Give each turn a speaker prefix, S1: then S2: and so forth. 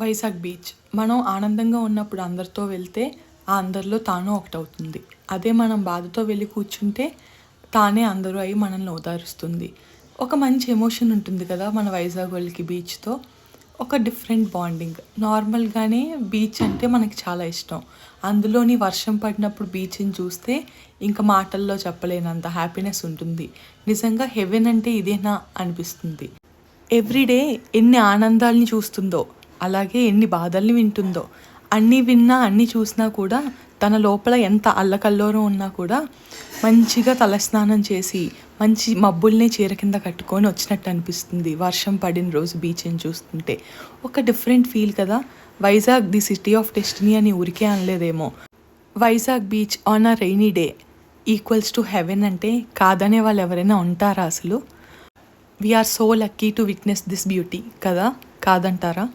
S1: Vizag beach. మనం ఆనందంగా ఉన్నప్పుడు అందరితో వెళ్తే ఆ అందరిలో తాను ఒకటవుతుంది. అదే మనం బాధతో వెళ్ళి కూర్చుంటే తానే అందరూ అయి మనల్ని ఓదారుస్తుంది. ఒక మంచి ఎమోషన్ ఉంటుంది కదా మన వైజాగ్ వాళ్ళకి బీచ్తో. ఒక డిఫరెంట్ బాండింగ్. నార్మల్గానే బీచ్ అంటే మనకి చాలా ఇష్టం. అందులోని వర్షం పడినప్పుడు బీచ్ని చూస్తే ఇంకా మాటల్లో చెప్పలేనంత హ్యాపీనెస్ ఉంటుంది. నిజంగా హెవెన్ అంటే ఇదేనా అనిపిస్తుంది. ఎవ్రీడే ఎన్ని ఆనందాల్ని చూస్తుందో, అలాగే ఎన్ని బాధల్ని వింటుందో. అన్నీ విన్నా అన్నీ చూసినా కూడా తన లోపల ఎంత అల్లకల్లోరం ఉన్నా కూడా మంచిగా తలస్నానం చేసి మంచి మబ్బుల్ని చీర కింద కట్టుకొని వచ్చినట్టు అనిపిస్తుంది వర్షం పడిన రోజు బీచ్ని చూస్తుంటే. ఒక డిఫరెంట్ ఫీల్ కదా. Vizag the city of destiny అని ఊరికే అనలేదేమో. Vizag beach on a rainy day equals to heaven అంటే కాదనే వాళ్ళు ఎవరైనా ఉంటారా అసలు? We are so lucky to witness this beauty కదా, కాదంటారా?